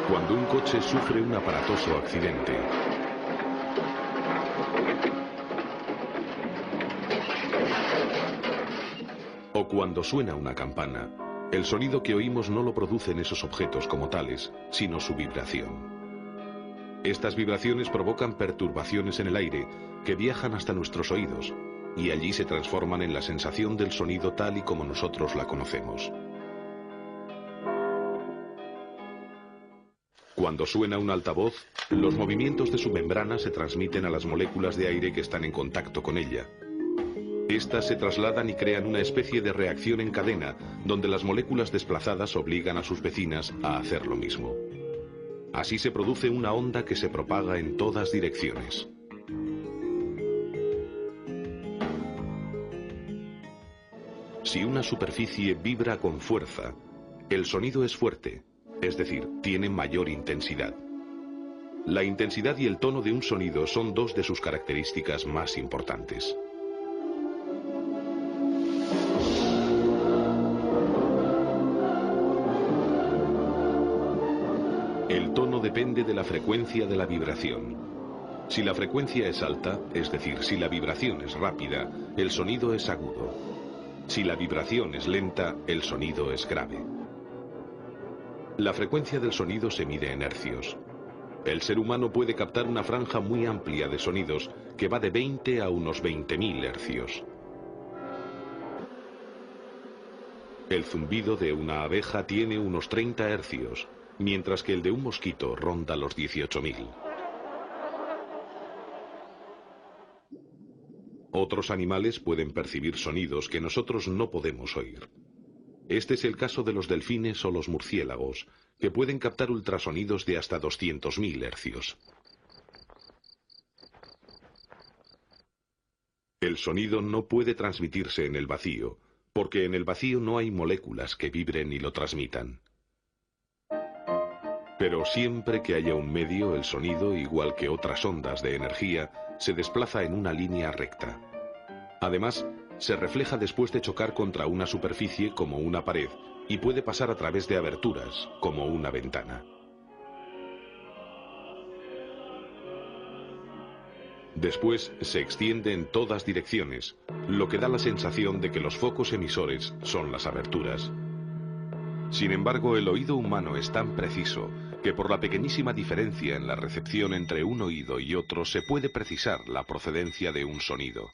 Cuando un coche sufre un aparatoso accidente, o cuando suena una campana, el sonido que oímos no lo producen esos objetos como tales, sino su vibración. Estas vibraciones provocan perturbaciones en el aire que viajan hasta nuestros oídos y allí se transforman en la sensación del sonido tal y como nosotros la conocemos. Cuando suena un altavoz, los movimientos de su membrana se transmiten a las moléculas de aire que están en contacto con ella. Estas se trasladan y crean una especie de reacción en cadena, donde las moléculas desplazadas obligan a sus vecinas a hacer lo mismo. Así se produce una onda que se propaga en todas direcciones. Si una superficie vibra con fuerza, el sonido es fuerte, es decir, tiene mayor intensidad. La intensidad y el tono de un sonido son dos de sus características más importantes. El tono depende de la frecuencia de la vibración. Si la frecuencia es alta, es decir, si la vibración es rápida, el sonido es agudo. Si la vibración es lenta, el sonido es grave. La frecuencia del sonido se mide en hercios. El ser humano puede captar una franja muy amplia de sonidos que va de 20 a unos 20.000 hercios. El zumbido de una abeja tiene unos 30 hercios, mientras que el de un mosquito ronda los 18.000. Otros animales pueden percibir sonidos que nosotros no podemos oír. Este es el caso de los delfines o los murciélagos, que pueden captar ultrasonidos de hasta 200.000 hercios. El sonido no puede transmitirse en el vacío, porque en el vacío no hay moléculas que vibren y lo transmitan. Pero siempre que haya un medio, el sonido, igual que otras ondas de energía, se desplaza en una línea recta. Además, se refleja después de chocar contra una superficie como una pared y puede pasar a través de aberturas, como una ventana. Después se extiende en todas direcciones, lo que da la sensación de que los focos emisores son las aberturas. Sin embargo, el oído humano es tan preciso que por la pequeñísima diferencia en la recepción entre un oído y otro se puede precisar la procedencia de un sonido.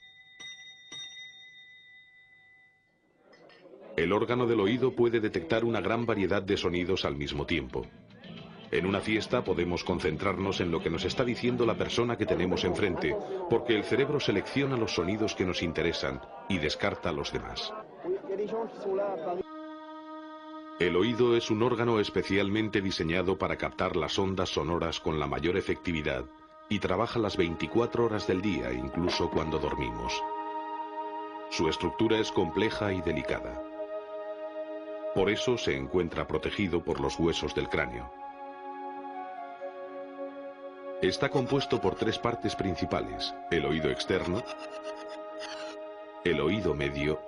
El órgano del oído puede detectar una gran variedad de sonidos al mismo tiempo. En una fiesta podemos concentrarnos en lo que nos está diciendo la persona que tenemos enfrente, porque el cerebro selecciona los sonidos que nos interesan y descarta los demás. El oído es un órgano especialmente diseñado para captar las ondas sonoras con la mayor efectividad y trabaja las 24 horas del día, incluso cuando dormimos. Su estructura es compleja y delicada. Por eso se encuentra protegido por los huesos del cráneo. Está compuesto por tres partes principales: el oído externo, el oído medio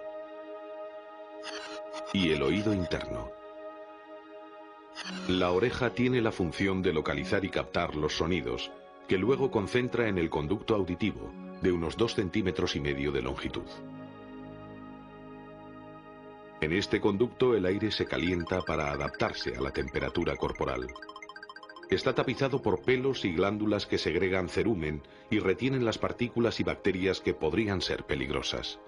y el oído interno. La oreja tiene la función de localizar y captar los sonidos, que luego concentra en el conducto auditivo, de unos 2,5 centímetros de longitud. En este conducto el aire se calienta para adaptarse a la temperatura corporal. Está tapizado por pelos y glándulas que segregan cerumen y retienen las partículas y bacterias que podrían ser peligrosas.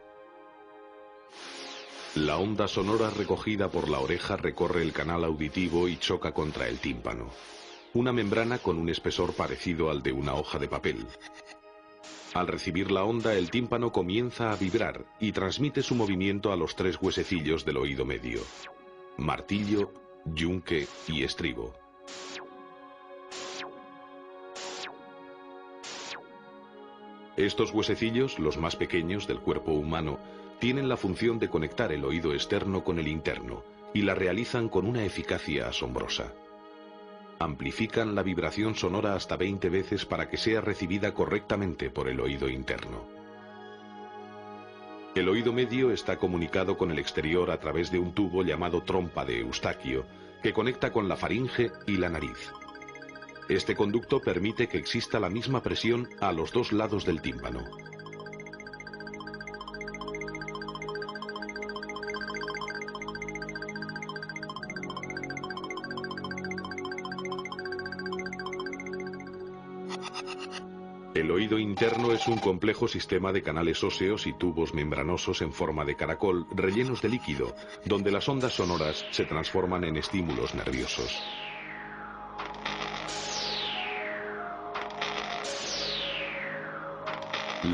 La onda sonora recogida por la oreja recorre el canal auditivo y choca contra el tímpano, una membrana con un espesor parecido al de una hoja de papel. Al recibir la onda, el tímpano comienza a vibrar y transmite su movimiento a los tres huesecillos del oído medio: martillo, yunque y estribo. Estos huesecillos, los más pequeños del cuerpo humano, tienen la función de conectar el oído externo con el interno, y la realizan con una eficacia asombrosa. Amplifican la vibración sonora hasta 20 veces para que sea recibida correctamente por el oído interno. El oído medio está comunicado con el exterior a través de un tubo llamado trompa de Eustaquio, que conecta con la faringe y la nariz. Este conducto permite que exista la misma presión a los dos lados del tímpano. El oído interno es un complejo sistema de canales óseos y tubos membranosos en forma de caracol rellenos de líquido, donde las ondas sonoras se transforman en estímulos nerviosos.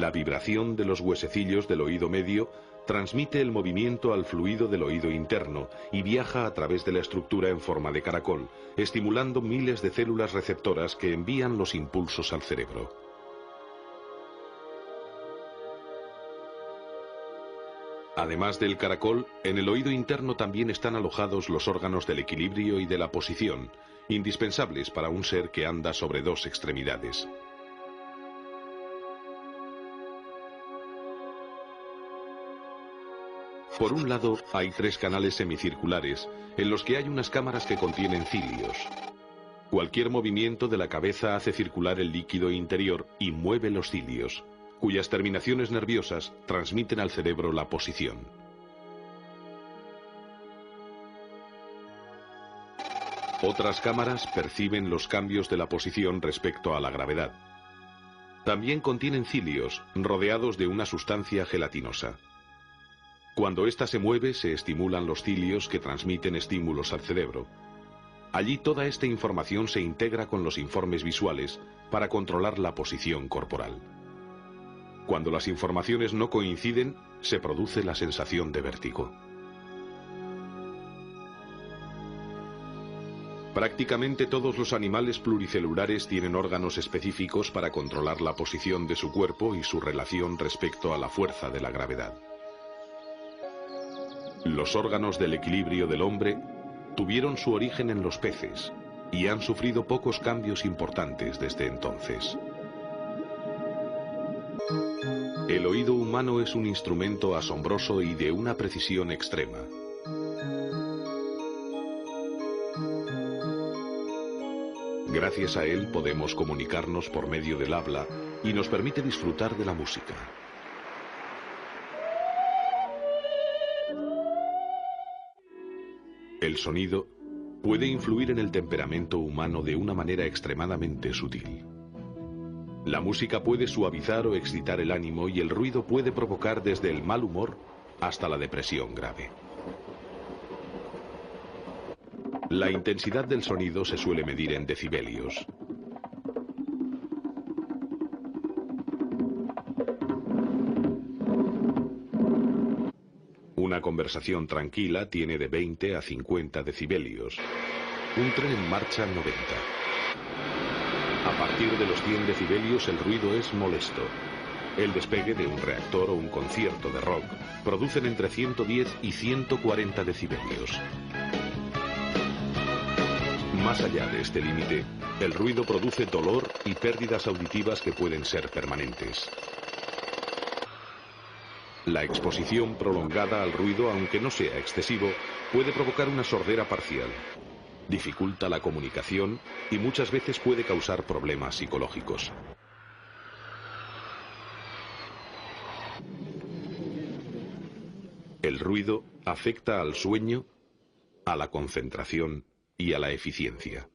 La vibración de los huesecillos del oído medio transmite el movimiento al fluido del oído interno y viaja a través de la estructura en forma de caracol, estimulando miles de células receptoras que envían los impulsos al cerebro. Además del caracol, en el oído interno también están alojados los órganos del equilibrio y de la posición, indispensables para un ser que anda sobre dos extremidades. Por un lado, hay tres canales semicirculares, en los que hay unas cámaras que contienen cilios. Cualquier movimiento de la cabeza hace circular el líquido interior y mueve los cilios, cuyas terminaciones nerviosas transmiten al cerebro la posición. Otras cámaras perciben los cambios de la posición respecto a la gravedad. También contienen cilios, rodeados de una sustancia gelatinosa. Cuando ésta se mueve, se estimulan los cilios que transmiten estímulos al cerebro. Allí toda esta información se integra con los informes visuales para controlar la posición corporal. Cuando las informaciones no coinciden, se produce la sensación de vértigo. Prácticamente todos los animales pluricelulares tienen órganos específicos para controlar la posición de su cuerpo y su relación respecto a la fuerza de la gravedad. Los órganos del equilibrio del hombre tuvieron su origen en los peces y han sufrido pocos cambios importantes desde entonces. El oído humano es un instrumento asombroso y de una precisión extrema. Gracias a él podemos comunicarnos por medio del habla y nos permite disfrutar de la música. El sonido puede influir en el temperamento humano de una manera extremadamente sutil. La música puede suavizar o excitar el ánimo y el ruido puede provocar desde el mal humor hasta la depresión grave. La intensidad del sonido se suele medir en decibelios. Una conversación tranquila tiene de 20 a 50 decibelios. Un tren en marcha 90. A partir de los 100 decibelios el ruido es molesto. El despegue de un reactor o un concierto de rock producen entre 110 y 140 decibelios. Más allá de este límite, el ruido produce dolor y pérdidas auditivas que pueden ser permanentes. La exposición prolongada al ruido, aunque no sea excesivo, puede provocar una sordera parcial. Dificulta la comunicación y muchas veces puede causar problemas psicológicos. El ruido afecta al sueño, a la concentración y a la eficiencia.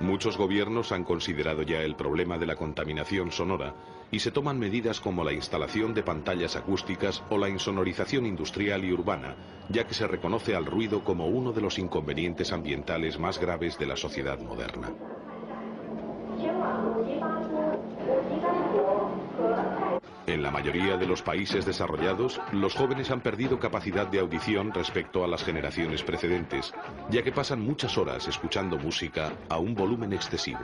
Muchos gobiernos han considerado ya el problema de la contaminación sonora y se toman medidas como la instalación de pantallas acústicas o la insonorización industrial y urbana, ya que se reconoce al ruido como uno de los inconvenientes ambientales más graves de la sociedad moderna. En la mayoría de los países desarrollados, los jóvenes han perdido capacidad de audición respecto a las generaciones precedentes, ya que pasan muchas horas escuchando música a un volumen excesivo.